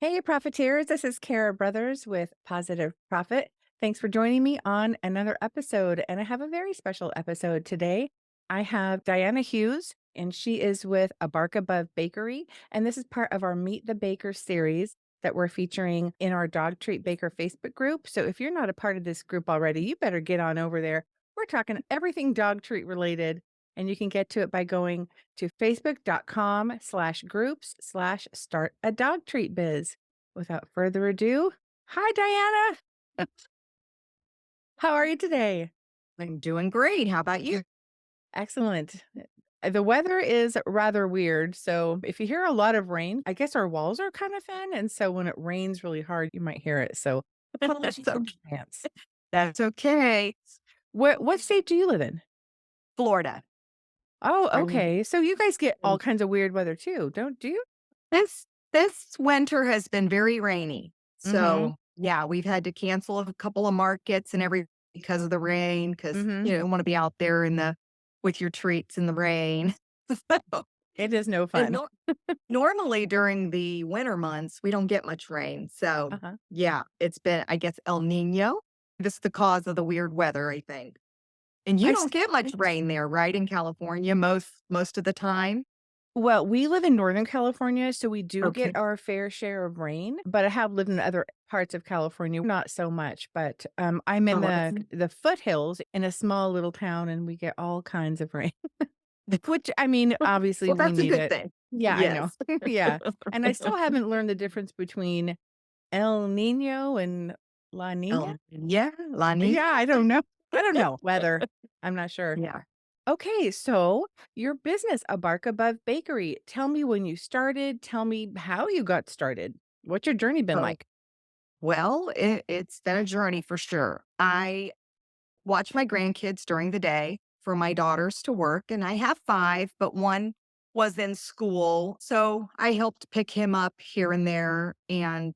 Hey, profiteers. This is Kara Brothers with Positive Profit. Thanks for joining me on another episode. And I have a very special episode today. I have Diana Hughes, and she is with A Bark Above Bakery. And this is part of our Meet the Baker series that we're featuring in our Dog Treat Baker Facebook group. So if you're not a part of this group already, you better get on over there. We're talking everything dog treat related, and you can get to it by going to facebook.com/groups/start a dog treat biz. Without further ado, hi, Diana. How are you today? I'm doing great. How about you? Excellent. The weather is rather weird. So if you hear a lot of rain, I guess our walls are kind of thin. And so when it rains really hard, you might hear it. So That's apologies in okay. advance. That's okay. What state do you live in? Florida. Oh, I'm okay. So you guys get all in kinds of weird weather too, don't do you? this winter has been very rainy. Mm-hmm. So yeah, we've had to cancel a couple of markets and every because of the rain, because Mm-hmm. you don't want to be out there in the with your treats in the rain. So, It is no and fun. normally during the winter months, we don't get much rain. So Uh-huh. yeah, it's been, I guess, El Nino. This is the cause of the weird weather, I think. And you I don't get much rain there, right, in California most of the time? Well, we live in Northern California, so we do get Okay. our fair share of rain, but I have lived in other parts of California, not so much, but, I'm in Oh, that's the foothills in a small little town, and we get all kinds of rain, which, I mean, obviously, well, we that's a need good it. thing. Yeah, I know. Yes. Yeah, and I still haven't learned the difference between El Nino and La Nina? Yeah, La Nina. Yeah, I don't know. I don't know. Weather. I'm not sure. Yeah. Okay, so your business, A Bark Above Bakery. Tell me when you started. Tell me how you got started. What's your journey been Oh, like? well, it's been a journey for sure. I watch my grandkids during the day for my daughters to work, and I have 5, but one was in school, so I helped pick him up here and there, and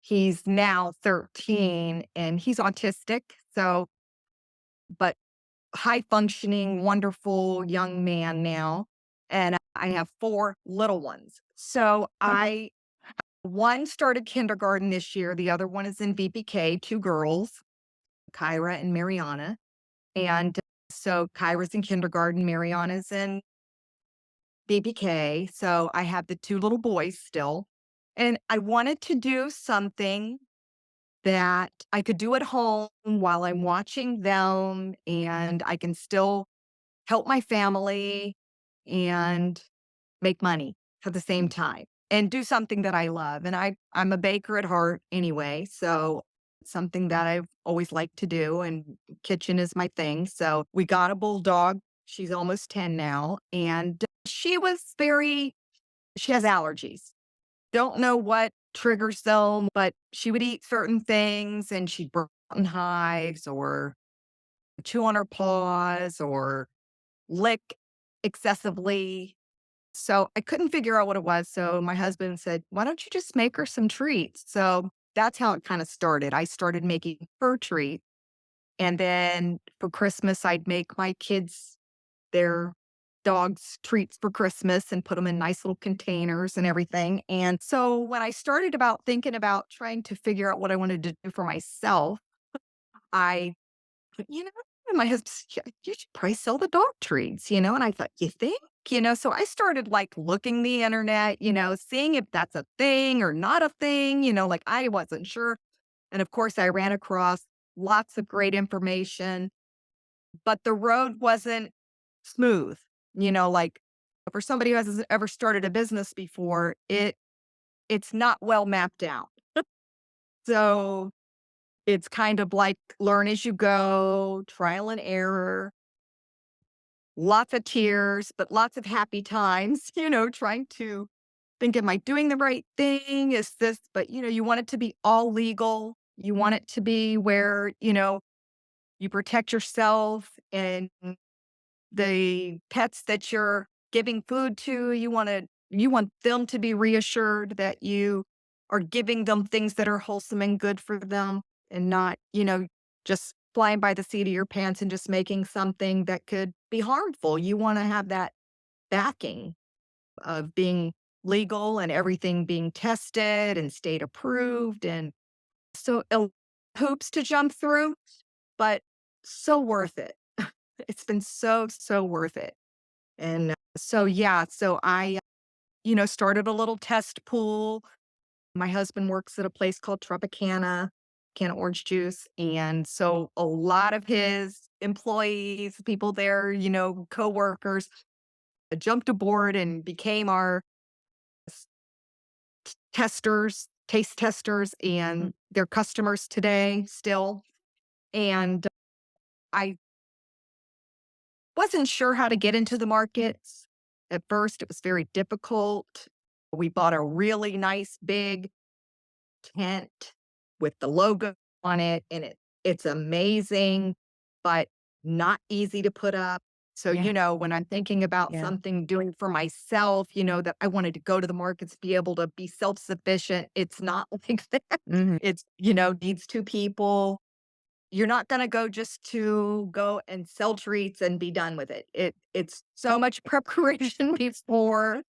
he's now 13, and he's autistic, so but high functioning, wonderful young man now. And I have 4 little ones. So one started kindergarten this year. The other one is in VPK, 2 girls, Kyra and Mariana. And so Kyra's in kindergarten, Mariana's in VPK. So I have the 2 little boys still. And I wanted to do something that I could do at home while I'm watching them, and I can still help my family and make money at the same time and do something that I love. And I'm a baker at heart anyway, so something that I've always liked to do, and kitchen is my thing. So we got a bulldog. She's almost 10 now, and she has allergies. Don't know what triggers them, but she would eat certain things and she'd burn out in hives or chew on her paws or lick excessively. So I couldn't figure out what it was. So my husband said, "Why don't you just make her some treats?" So that's how it kind of started. I started making her treats. And then for Christmas, I'd make my kids their dogs treats for Christmas and put them in nice little containers and everything. And so when I started about thinking about trying to figure out what I wanted to do for myself, I you know, and my husband said, "Yeah, you should probably sell the dog treats, you know?" And I thought, "You think?" So I started like looking the internet, seeing if that's a thing or not a thing, like I wasn't sure. And of course, I ran across lots of great information, but the road wasn't smooth, like for somebody who hasn't ever started a business before, it's not well mapped out. So it's kind of like learn as you go, trial and error. Lots of tears, but lots of happy times, trying to think, am I doing the right thing? Is this, but you want it to be all legal. You want it to be where, you protect yourself and the pets that you're giving food to. You want them to be reassured that you are giving them things that are wholesome and good for them and not, just flying by the seat of your pants and just making something that could be harmful. You want to have that backing of being legal and everything being tested and state approved. And so hoops to jump through, but so worth it. It's been so, so worth it. And so, yeah, so I, started a little test pool. My husband works at a place called Tropicana, can of orange juice. And so a lot of his employees, people there, coworkers, jumped aboard and became our s- testers, taste testers, Mm. and they're customers today still. And I wasn't sure how to get into the markets. At first, it was very difficult. We bought a really nice big tent with the logo on it, and it's amazing, but not easy to put up. So, Yeah, when I'm thinking about yeah. something doing for myself, that I wanted to go to the markets, be able to be self-sufficient, it's not like that. Mhm. It's, needs 2 people. You're not gonna go just to go and sell treats and be done with it. It's so much preparation before,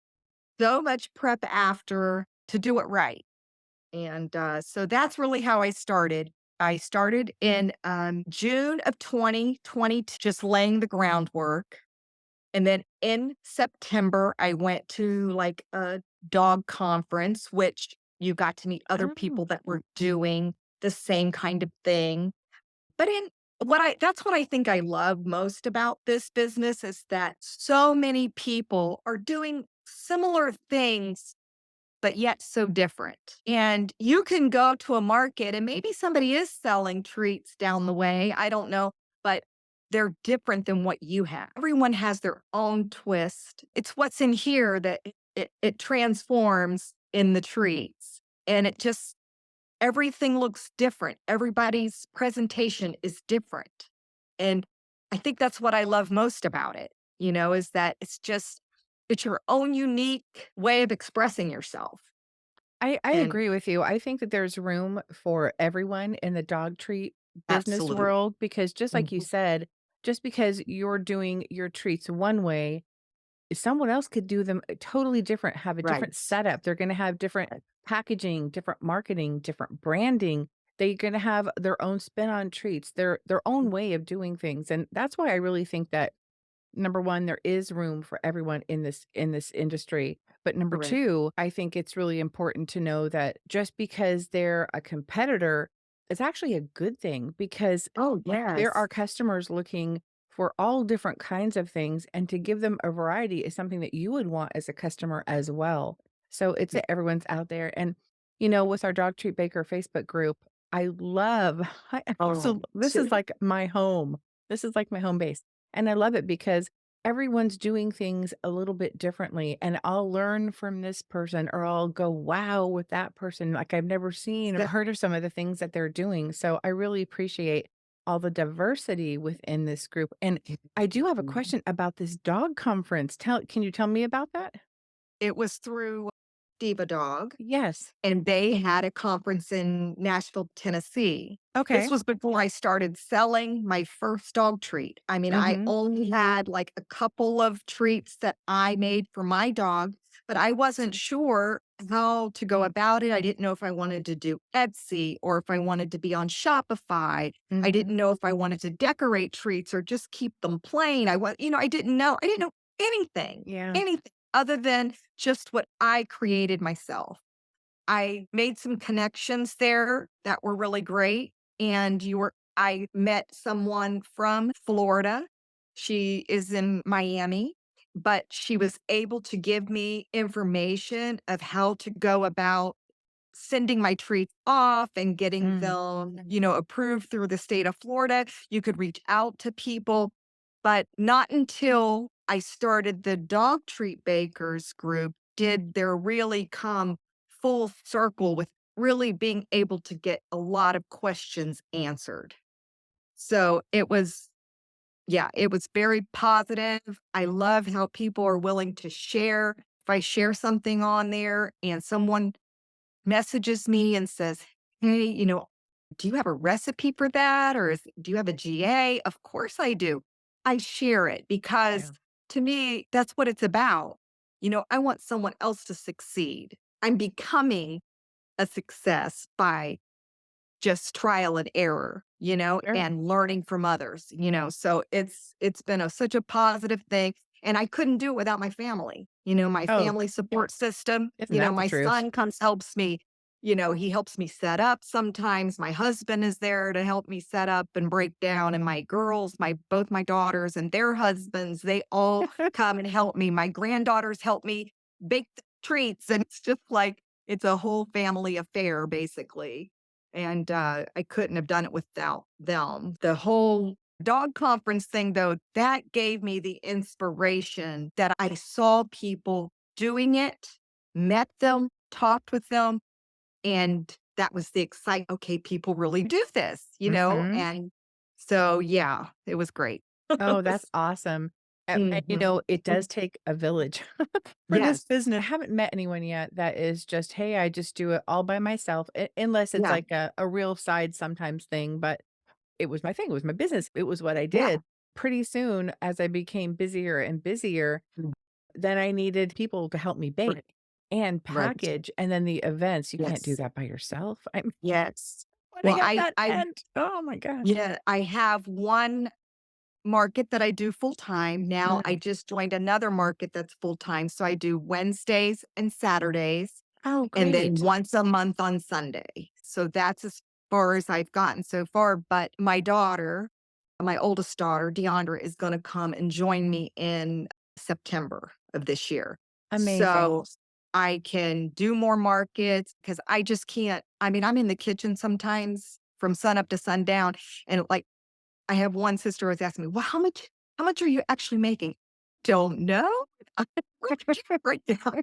so much prep after to do it right. And, so that's really how I started. I started in, June of 2020, just laying the groundwork. And then in September, I went to, like, a dog conference, which you got to meet other Oh. people that were doing the same kind of thing. But in what I that's what I think I love most about this business is that so many people are doing similar things, but yet so different. And you can go to a market and maybe somebody is selling treats down the way. I don't know, but they're different than what you have. Everyone has their own twist. It's what's in here that it transforms in the treats. And it just everything looks different. Everybody's presentation is different. And I think that's what I love most about it, is that it's your own unique way of expressing yourself. I And agree with you. I think that there's room for everyone in the dog treat business absolutely. world because just like you Mhm. said, just because you're doing your treats one way, someone else could do them totally different, have a different Right. setup. They're gonna have different Right. packaging, different marketing, different branding. They're gonna have their own spin on treats, their own way of doing things. And that's why I really think that number 1, there is room for everyone in this industry. But number Correct. 2, I think it's really important to know that just because they're a competitor is actually a good thing because Oh, there yes. are customers looking for all different kinds of things, and to give them a variety is something that you would want as a customer as well. So it's Yeah. that everyone's out there. And, with our Dog Treat Baker Facebook group, I love Oh, this is like my home. This is like my home base. And I love it because everyone's doing things a little bit differently. And I'll learn from this person or I'll go, wow, with that person. Like I've never seen or that heard of some of the things that they're doing. So I really appreciate all the diversity within this group. And I do have a question about this dog conference. Can you tell me about that? it was through Diva Dog. Yes. And they had a conference in Nashville, Tennessee. This Okay. was before I started selling my first dog treat. I mean, I Mhm. only had like a couple of treats that I made for my dog, but I wasn't sure how to go about it. I didn't know if I wanted to do Etsy or if I wanted to be on Shopify. I Mhm. didn't know if I wanted to decorate treats or just keep them plain. I didn't know. I didn't know anything, Yeah. anything other than just what I created myself. I made some connections there that were really great, and I met someone from Florida. She is in Miami, but she was able to give me information of how to go about sending my treats off and getting Mm. them, approved through the state of Florida. You could reach out to people, but not until I started the dog treat bakers group did there really come full circle with really being able to get a lot of questions answered. So it was very positive. I love how people are willing to share. If I share something on there and someone messages me and says, "Hey, do you have a recipe for that? Or do you have a GA?" Of course I do. I share it because Yeah. to me, that's what it's about. I want someone else to succeed. I'm becoming a success by just trial and error, Sure. and learning from others, so it's been such a positive thing. And I couldn't do it without my family, my Oh, family support system. isn't that the My truth? son comes, helps me, he helps me set up sometimes. My husband is there to help me set up and break down. And my girls, both my daughters and their husbands, they all come and help me. My granddaughters help me bake the treats. And it's just like it's a whole family affair, basically. And I couldn't have done it without them. The whole dog conference thing, though, that gave me the inspiration that I saw people doing it, met them, talked with them, and that was the excitement. Okay, people really do this, Mhm. and so yeah, it was great. Oh, that's awesome. Mhm. It does take a village for this Yes. business. I haven't met anyone yet that is just, "Hey, I just do it all by myself," unless it's Yeah. like a real side sometimes thing, but it was my thing, it was my business, it was what I Yeah. did. Pretty soon, as I became busier and busier, Mm. then I needed people to help me bake Right. and Right. package, and then the events, you can't do Yes. that by yourself. I'm Yes. putting Well, up I that I tent. Oh my gosh. yeah, I have one market that I do full time. Now I Mm. just joined another market that's full time. So I do Wednesdays and Saturdays, Oh, and then great. once a month on Sunday. So that's as far as I've gotten so far. But my daughter, my oldest daughter, Deandra, is going to come and join me in September of this year. Amazing. So I can do more markets because I just can't. I mean, I'm in the kitchen sometimes from sun up to sundown. And like I have one sister who's asking me, "Well, how much are you actually making?" "Don't know." Right now.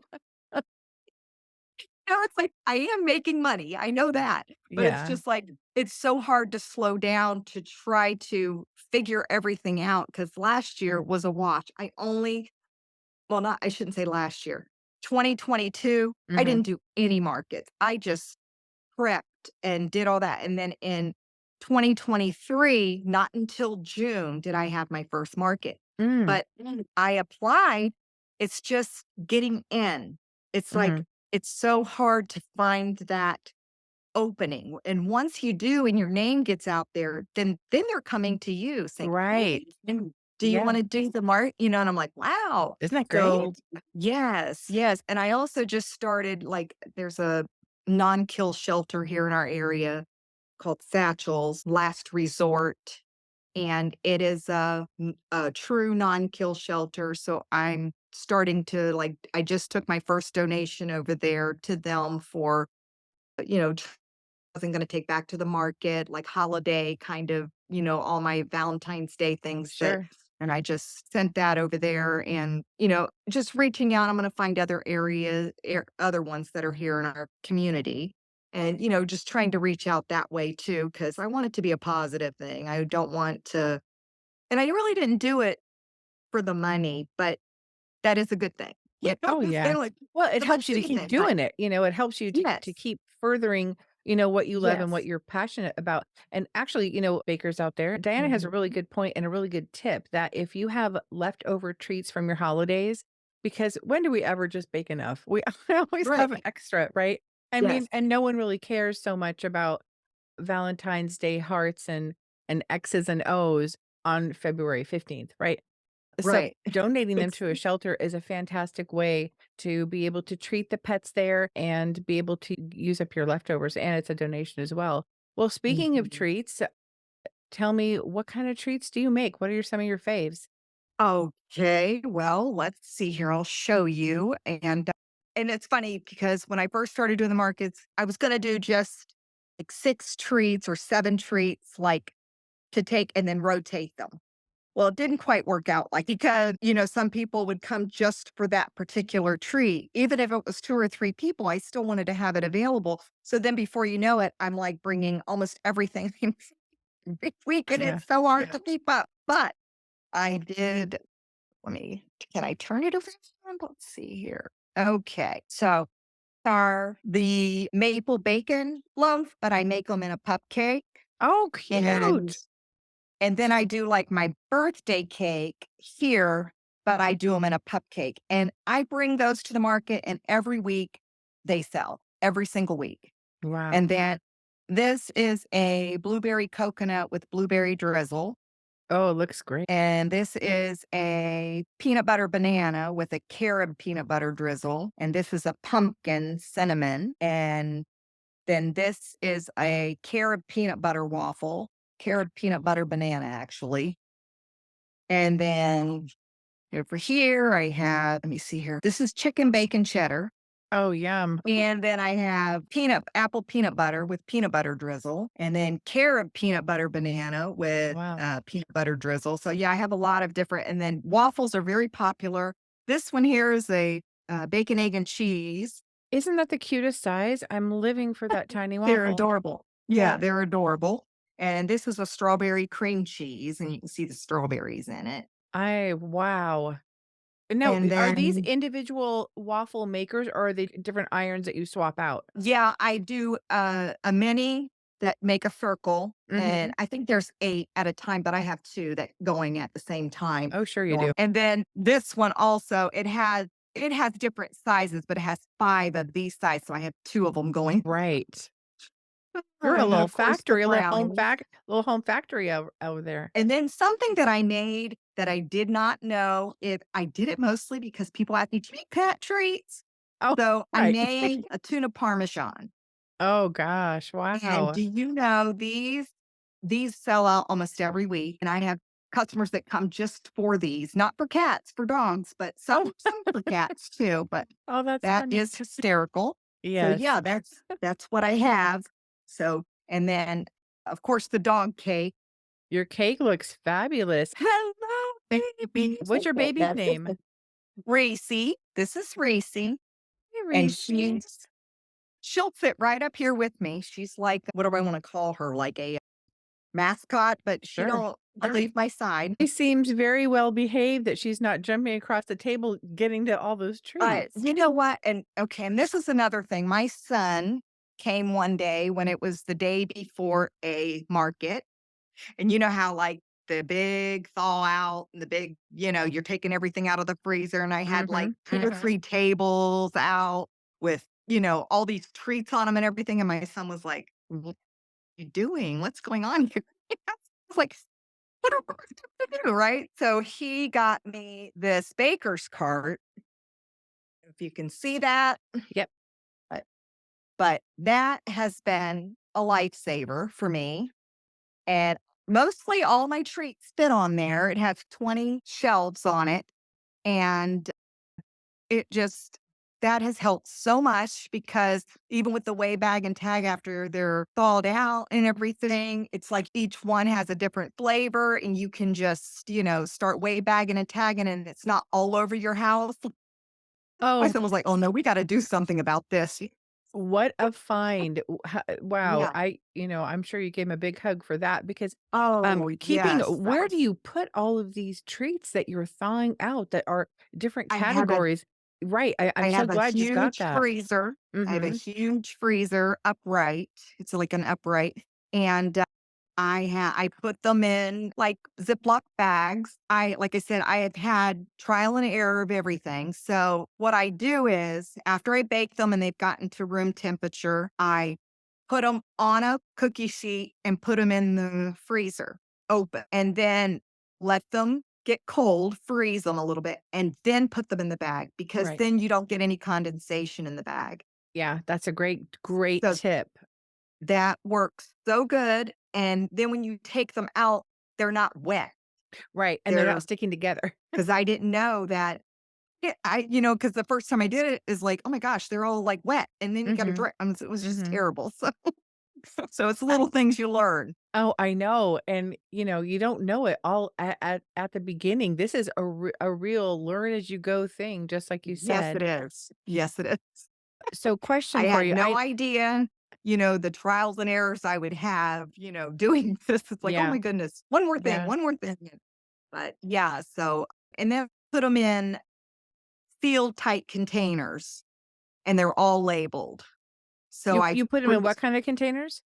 It's like, I am making money, I know that, but it's Yeah. just like, it's so hard to slow down to try to figure everything out. Because last year was a wash. Not I shouldn't say last year, 2022, I Mhm. didn't do any markets. I just prepped and did all that, and then in 2023, not until June did I have my first market, Mm. but I applied, it's just getting in. It's like, Mhm. it's so hard to find that opening, and once you do and your name gets out there, then they're coming to you saying, "Hey, Right. do you Yeah. wanna do the mark?" And I'm like, "Wow." Isn't that So great? yes, yes, and I also just started, like, there's a non-kill shelter here in our area called Satchel's Last Resort, and it is a true non-kill shelter, so I'm starting to, like, I just took my first donation over there to them for, wasn't gonna take back to the market, like holiday kind of, all my Valentine's Day things that Sure. and I just sent that over there and, just reaching out, I'm gonna find other areas, other ones that are here in our community. And, just trying to reach out that way too, because I want it to be a positive thing. I don't want to, and I really didn't do it for the money, but that is a good thing. Oh, It's yeah. kinda like Well, it the helps you money's to a good keep thing, but doing it, it helps you to yes, keep furthering, what you love and what yes. you're passionate about, and actually, bakers out there, Diana has a really Mhm. good point and a really good tip that if you have leftover treats from your holidays, because when do we ever just bake enough? We always have Right. extra, right? I mean, Yes. and no one really cares so much about Valentine's Day hearts and X's and O's on February 15th, right? So, Right. donating them It's to a shelter is a fantastic way to be able to treat the pets there and be able to use up your leftovers, and it's a donation as well. Well, speaking of Mhm. treats, tell me what kind of treats do you make? What are some of your faves? Okay, well, let's see here, I'll show you, and it's funny because when I first started doing the markets, I was gonna do just, like, 6 treats or 7 treats, like, to take and then rotate them. Well, it didn't quite work out, like, because, some people would come just for that particular treat. Even if it was 2 or 3 people, I still wanted to have it available. So then before you know it, I'm, like, bringing almost everything every week, and Yeah. it's so hard to keep up, but I did let me can I turn it around? Let's see here. Okay, so are the maple bacon loaf, but I make them in a cupcake, Oh, and cute. and then I do, like, my birthday cake here. but I do them in a pupcake. And I bring those to the market, and every week they sell, every single week. Wow. And then this is a blueberry coconut with blueberry drizzle. Oh, it looks great. And this is a peanut butter banana with a carob peanut butter drizzle. And this is a pumpkin cinnamon. And then this is a carob peanut butter waffle, carob peanut butter banana, actually. And then over here, I have, let me see here. This is chicken bacon cheddar. Oh, yum. And then I have apple peanut butter with peanut butter drizzle, and then carob peanut butter banana with Wow. peanut butter drizzle. So yeah, I have a lot of different, and then waffles are very popular. This one here is a bacon, egg, and cheese. Isn't that the cutest size? I'm living for that tiny They're waffle. adorable. Yeah, they're adorable. And this is a strawberry cream cheese, and you can see the strawberries in it. Wow. Now, And are these then individual waffle makers or are they different irons that you swap out? yeah, I do, a mini that make a circle, and Mhm. I think there's 8 at a time, but I have 2 that going at the same time. Oh, sure you do. And then this one also, it has different sizes, but it has 5 of these size, so I have 2 of them going. Right. You're a And then, little of course, the factory, a brownies. little home factory over there. And then something that I made that I did not know if I did it mostly because people ask me, "Do you make cat treats?" Oh, So I right. made a tuna parmesan. Oh gosh, And wow. do you know these sell out almost every week, and I have customers that come just for these, not for cats, for dogs, but some Oh, some for cats too, but oh, that's that funny. is hysterical. So Yes. yeah, that's what I have. So and then of course the dog cake. Your cake looks fabulous. Hello, baby. What's your baby's name? Racy. This is Racy. Hey, And Reese. she'll fit right up here with me. She's like, what do I want to call her? Like a mascot, but she Sure. don't leave my side. She seems very well behaved that she's not jumping across the table getting to all those But treats. you know what? And okay, and this is another thing. My son came one day when it was the day before a market. And you know how like the big thaw out and the big, you're taking everything out of the freezer. And I had like Mhm. 2 or 3 tables out with, all these treats on them and everything. And my son was like, "What are you doing? What's going on here?" I was like, "What are we to do?" Right. So he got me this baker's cart. If you can see that, Yep. but, but that has been a lifesaver for me. And mostly all my treats fit on there. It has 20 shelves on it. And it just, that has helped so much because even with the weigh bag and tag after they're thawed out and everything, it's like each one has a different flavor and you can just, start weigh bagging and tagging and it's not all over your house. My Oh, son was like, "Oh no, we got to do something about this." what a find. Wow. Yeah. I'm sure you gave him a big hug for that because Oh, keeping yes. That where was, do you put all of these treats that you're thawing out that are different I have a categories? Right. I'm I so have a glad you've got huge that. freezer. I have a Mhm. huge freezer upright. It's like an upright, and I put them in like Ziploc bags. Like I said, I have had trial and error of everything. So what I do is after I bake them and they've gotten to room temperature, I put them on a cookie sheet and put them in the freezer open, and then let them get cold, freeze them a little bit, and then put them in the bag because Right. then you don't get any condensation in the bag. Yeah, that's a great So tip. that works so good. And then when you take them out, they're not wet. Right, and they're not They're sticking together. because I didn't know that. Yeah, because the first time I did it is like, oh my gosh, they're all like wet, and then you got to Mhm. dry. It was just Mhm. terrible. So it's little things you learn. Oh, I know, and, you don't know it all at the beginning. This is a real learn as you go thing, just like you Yes, it said. is. Yes, it is. So I question for had you, no idea, the trials and errors I would have, doing this. It's like, oh yeah, my goodness, one more thing, yeah. one more thing. But yeah, so, and then put them in sealed tight containers and they're all labeled. So I You put them in put what kind of containers?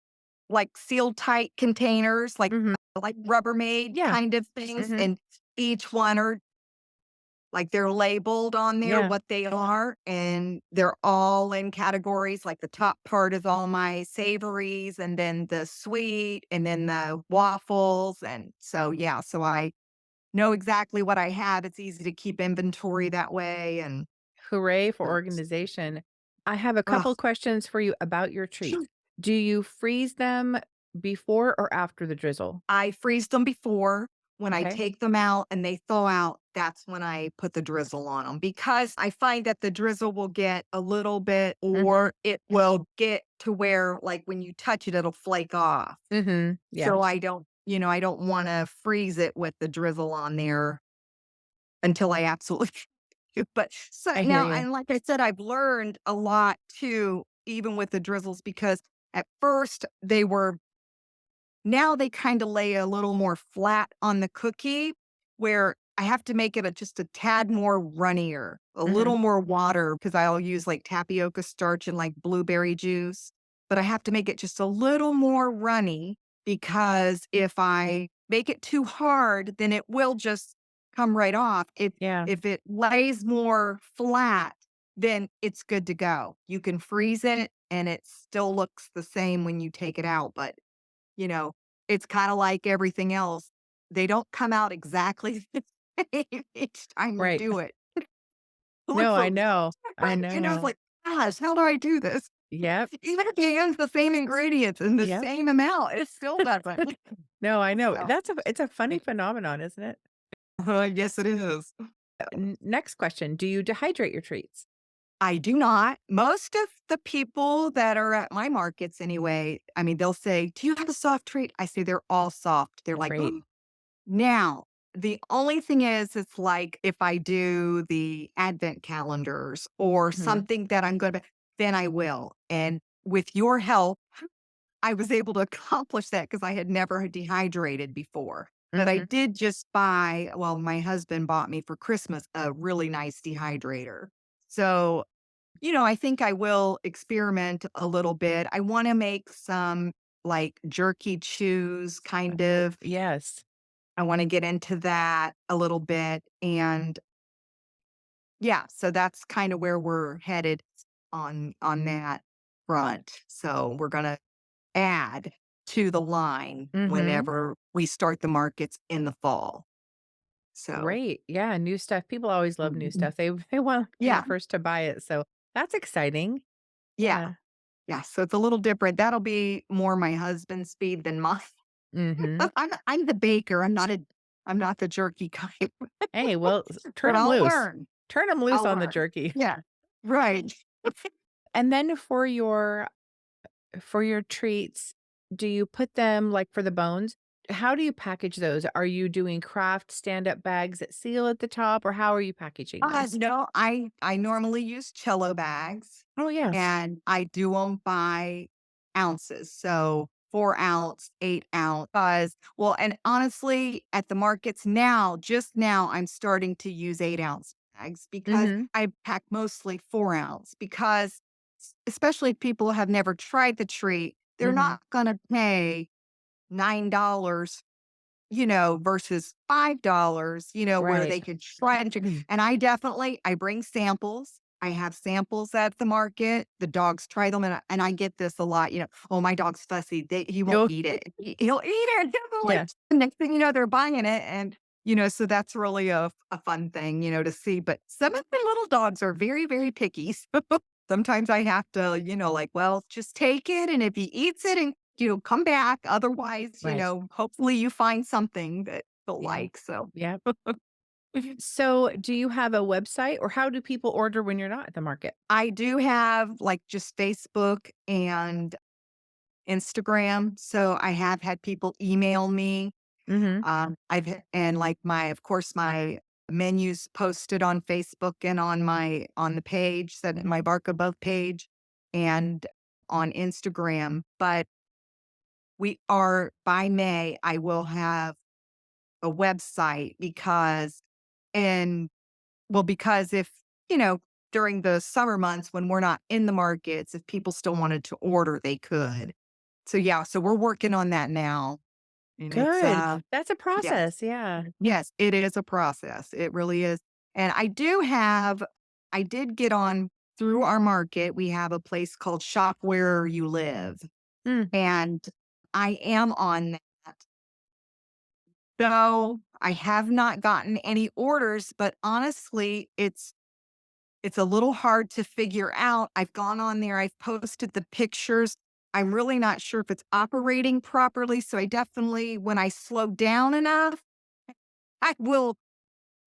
like sealed tight containers, Mhm. like Rubbermaid Yeah. kind of things, Mhm. and each one are Like, they're labeled on there Yeah. what they are, and they're all in categories, like, the top part is all my savories, and then the sweet, and then the waffles, and so, yeah, so I know exactly what I have. It's easy to keep inventory that way, and Hooray for it's organization. I have a ugh. couple questions for you about your treats. Do you freeze them before or after the drizzle? I freeze them before. When I Okay. take them out and they thaw out, that's when I put the drizzle on them because I find that the drizzle will get a little bit Mhm. or it will get to where, like, when you touch it, it'll flake off. Mhm. Yeah. So I don't wanna freeze it with the drizzle on there until I absolutely but so I hear now you. and like I said, I've learned a lot too, even with the drizzles, because at first they were now they kinda lay a little more flat on the cookie, where I have to make it just a tad more runnier, a Mhm. little more water, because 'cause I'll use, like, tapioca starch and, like, blueberry juice, but I have to make it just a little more runny, because if I make it too hard, then it will just come right off. Yeah. If it lays more flat, then it's good to go. You can freeze it, and it still looks the same when you take it out, but you know, it's kinda like everything else. They don't come out exactly the same each time you Right. do it. Like, No, I so know. I it's know. like, "Gosh, how do I do this?" Yep. Even if you use the same ingredients and the Yep. same amount, it still doesn't. No, I know. So, It's a funny phenomenon, isn't it? yes, it is. Next question. Do you dehydrate your treats? I do not. Most of the people that are at my markets anyway, I mean, they'll say, "Do you have a soft treat?" I say, "They're all soft." They're like, Great. now, the only thing is, it's like if I do the advent calendars or Mhm. something that I'm gonna then I will, and with your help, I was able to accomplish that because I had never dehydrated before. But I Mhm. did just buy well, my husband bought me for Christmas a really nice dehydrator. So, I think I will experiment a little bit. I wanna make some, like, jerky chews kind of Yes. I wanna get into that a little bit, and yeah, so that's kinda where we're headed on that front. So, we're gonna add to the line Mhm. whenever we start the markets in the fall. So Great. Yeah, new stuff. People always love new Mhm. stuff. They wanna be the Yeah, first to buy it, so that's exciting. yeah, Yeah. yeah, so it's a little different. That'll be more my husband's speed than mine. Mhm. I'm the baker, I'm not the jerky kind, Hey, well, turn but them I'll loose. learn. Turn them loose I'll on the learn. jerky. Yeah, right. And then for your treats, do you put them like for the bones? How do you package those? Are you doing craft stand-up bags that seal at the top, or how are you packaging them? No, I normally use cello bags, Oh, yeah. and I do them by ounces, so 4 ounce, 8 ounce, 'cause well, and honestly, at the markets now, just now, I'm starting to use 8 ounce bags because Mhm. I pack mostly 4 ounce because especially if people have never tried the treat, they're Mhm. not gonna pay $9 versus $5, where Right. they could try and and I bring samples. I have samples at the market. The dogs try them, and I get this a lot, "Oh, my dog's fussy. He won't Oh, eat it." He'll eat it. Like, yeah. the next thing you know, they're buying it, and, so that's really a fun thing, to see, but some of the little dogs are very, very picky. So sometimes I have to, like, "Well, just take it, and if he eats it and come back. Otherwise, Right. hopefully you find something that they'll Yeah. like." So Yeah. So, do you have a website, or how do people order when you're not at the market? I do have like just Facebook and Instagram. So I have had people email me. Mhm. And like of course, my menus posted on Facebook and on the page, that my Bark Above page and on Instagram. But we are by May, I will have a website and because if, during the summer months when we're not in the markets, if people still wanted to order, they could. So yeah, so we're working on that now. And it's Good. That's a yes. process, yeah. Yes, it is a process. It really is. And I did get on through our market. We have a place called Shop Where You Live, Mm, and I am on that. So I have not gotten any orders, but honestly, it's a little hard to figure out. I've gone on there, I've posted the pictures. I'm really not sure if it's operating properly. So I definitely, when I slow down enough, I will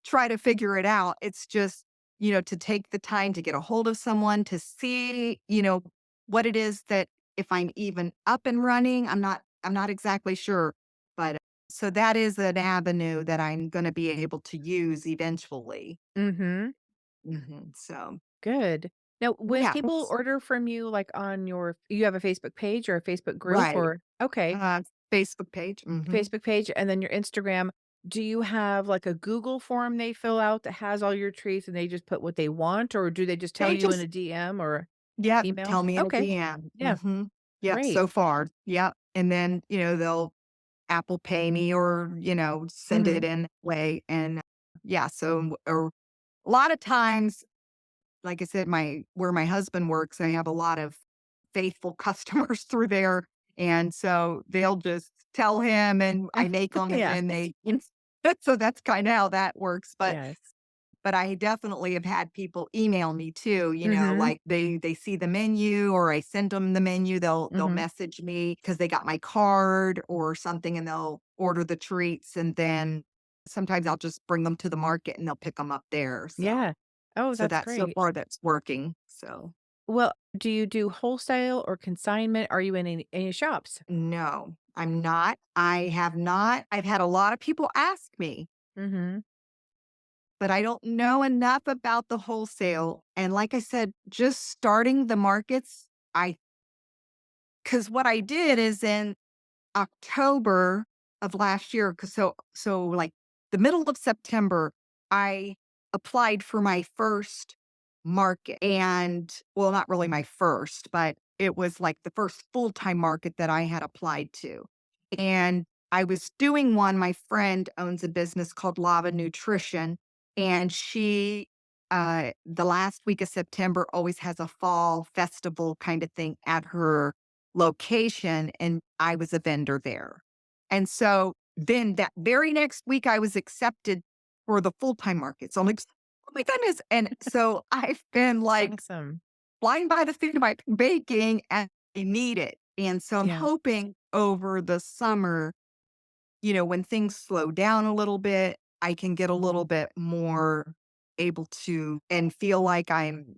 try to figure it out. It's just, to take the time to get a hold of someone to see, what it is that if I'm even up and running, I'm not exactly sure. But so that is an avenue that I'm going to be able to use eventually. mhm. So Good. Now, when yeah, people order from you, like, on you have a Facebook page or a Facebook group right. or okay, Uh, Facebook page. Facebook page and then your Instagram, do you have, like, a Google form they fill out that has all your treats and they just put what they want, or do they just tell They you in just, a DM or yeah, email? tell me in a Okay. DM. Yeah, Yep, great. so far. Yep. And then, they'll Apple Pay me or, send Mhm. it in that way. And yeah, so or a lot of times, like I said, where my husband works, I have a lot of faithful customers through there. And so they'll just tell him and I make them and Yeah. then so that's kind of how that works. Yes. But I definitely have had people email me too, Mhm, like they see the menu or I send them the menu, they'll mhm. message me because they got my card or something and they'll order the treats and then sometimes I'll just bring them to the market and they'll pick them up there. So Yeah. Oh, so that's that so great. far that's working. So Well, do you do wholesale or consignment? Are you in any shops? no, I'm not. I have not. I've had a lot of people ask me, Mhm. but I don't know enough about the wholesale. And like I said, just starting the markets, I because what I did is in October of last year, 'cause like the middle of September, I applied for my first market and well, not really my first, but it was like the first full-time market that I had applied to. And I was doing one, my friend owns a business called Lava Nutrition, and she the last week of September always has a fall festival kind of thing at her location, and I was a vendor there. And so then that very next week, I was accepted for the full-time market. So I'm like, "Oh my goodness." And so I've been like Awesome. flying by the seat of my baking and I need it. And so I'm Yeah. hoping over the summer, when things slow down a little bit, I can get a little bit more able to and feel like I'm,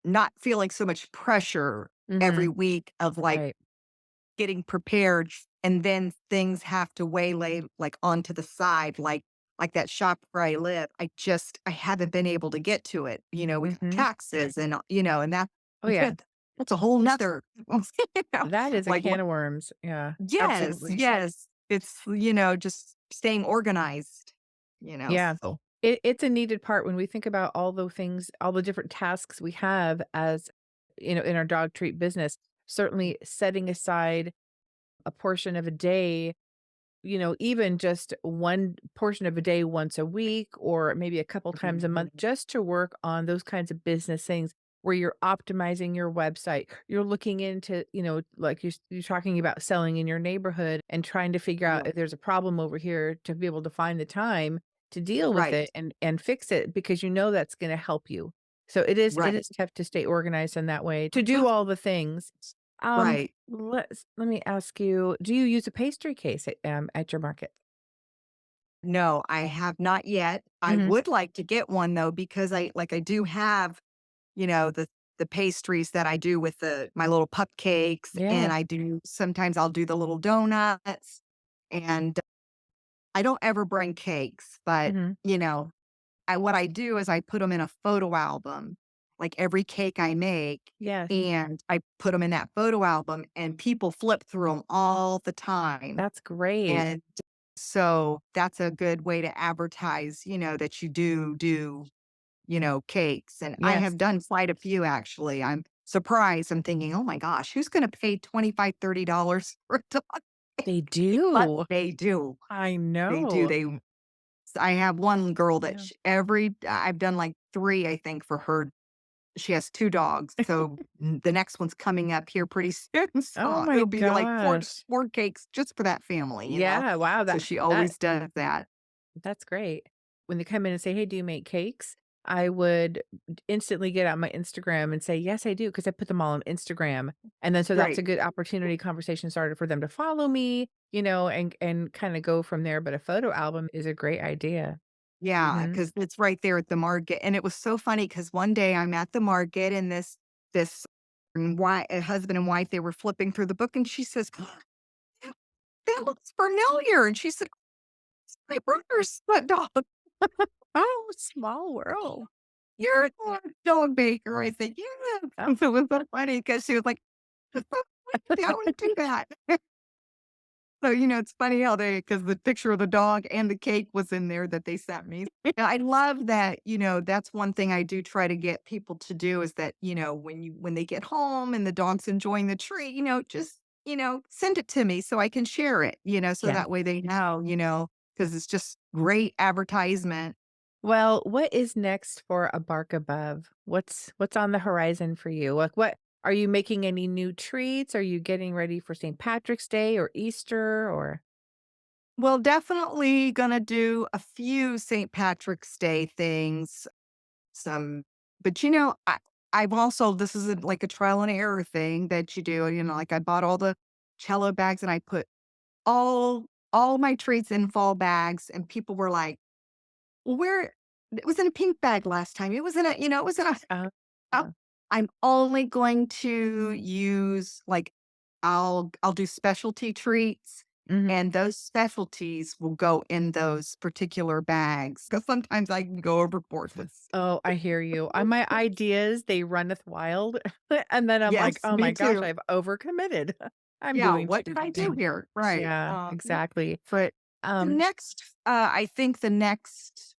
not feeling so much pressure every Mhm. week of like Right. getting prepared and then things have to waylay like onto the side, like that shop where I live. I haven't been able to get to it. We got Mhm. taxes and and that Oh, yeah. that's a whole nother you know, That is a like can of worms. Yeah, yes, absolutely. yes. It's just staying organized, Yeah. so It's a needed part when we think about all the things, all the different tasks we have as, in our dog treat business, certainly setting aside a portion of a day, even just one portion of a day once a week or maybe a couple times a month just to work on those kinds of business things where you're optimizing your website. You're looking into, like you're talking about selling in your neighborhood and trying to figure out yeah, if there's a problem over here to be able to find the time to deal with right, it and fix it because you know that's going to help you. So it is right, tough to stay organized in that way, to do all the things. right. Let me ask you, do you use a pastry case at your market? No, I have not yet. I Mhm. would like to get one though, because I do have, the pastries that I do with my little pupcakes Yeah. and sometimes I'll do the little donuts and I don't ever bring cakes, but Mhm. what I do is I put them in a photo album, like every cake I make, Yes. and I put them in that photo album and people flip through them all the time. That's great. And so that's a good way to advertise, that you do, cakes. And I Yes. have done quite a few actually. I'm surprised. I'm thinking, oh my gosh, who's going to pay 25, $30 for a dog They cake? But do. they do. I They do. know. I have one girl that Yeah. I've done like 3, I think, for her. She has 2 dogs, so the next one's coming up here pretty soon, Oh so my it'll be like 4 gosh. 4 cakes just for that family, you know? Yeah, wow, So that she that always does that. that's great. When they come in and say, "Hey, do you make cakes?" I would instantly get out my Instagram and say, "Yes, I do," because I put them all on Instagram, and then so that's a Right. good opportunity conversation starter for them to follow me, and kinda go from there, but a photo album is a great idea. Yeah, Mhm. because it's right there at the market, and it was so funny because one day I'm at the market and this husband and wife, they were flipping through the book, and she says, "That looks familiar," and she said, "It's my brother's dog. Oh, small world. You're a dog baker." I said, "Yeah." Oh. It was so funny because she was like, "I would do that." So, it's funny how because the picture of the dog and the cake was in there that they sent me. And I love that, that's one thing I do try to get people to do is that, when they get home and the dog's enjoying the treat, just, send it to me so I can share it, so Yeah. that way they know, because it's just great advertisement. Well, what is next for A Bark Above? What's on the horizon for you? Like, what are you making any new treats? Are you getting ready for St. Patrick's Day or Easter or Well, definitely gonna do a few St. Patrick's Day things. Some but, I've also this isn't like a trial and error thing that you do, like I bought all the cello bags and I put all all my treats in fall bags and people were like, "Well, where it was in a pink bag last time. It was in a, it was in a." uh, Oh, uh, I'm only going to use like I'll do specialty treats mhm. and those specialties will go in those particular bags because sometimes I can go overboard with. Oh, I hear you. My ideas, they runneth wild, and then I'm like, Yes, "Oh me my gosh, too. I've overcommitted. I'm Yeah, doing too what did I many do things." here? Right. Yeah, exactly. But the Um next, I think the next,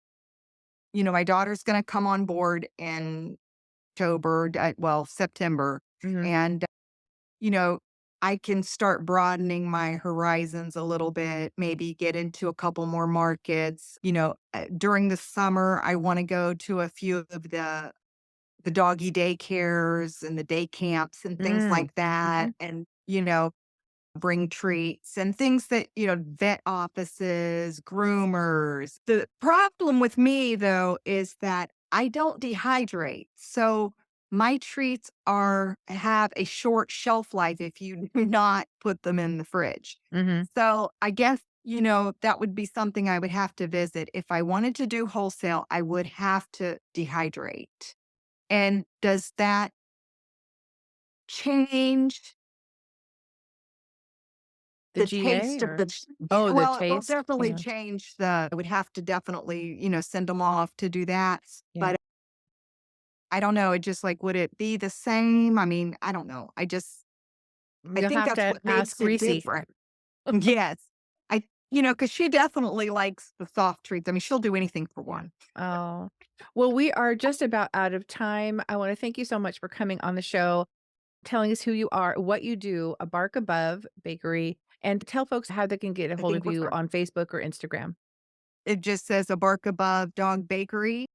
my daughter's going to come on board in September. mhm, And, you know, I can start broadening my horizons a little bit, maybe get into a couple more markets. During the summer, I want to go to a few of the doggy daycares and the day camps and things mm, like that. mhm, And, bring treats and things that, vet offices, groomers. The problem with me though is that I don't dehydrate. So my treats have a short shelf life if you do not put them in the fridge. mhm. So I guess, that would be something I would have to visit. If I wanted to do wholesale, I would have to dehydrate. And does that change The the GA taste of or the oh, the well, it will taste? definitely Yeah, change I would have to definitely, send them off to do that, yeah. but I don't know, it just, like, would it be the same? I mean, I don't know. I You'll think have that's to what ask makes it Reese. different. Yes. Because she definitely likes the soft treats. I mean, she'll do anything for one. Oh, well, we are just about out of time. I want to thank you so much for coming on the show, telling us who you are, what you do, A Bark Above Bakery, and tell folks how they can get a I hold think of we're you fine. on Facebook or Instagram. It just says A Bark Above Dog Bakery.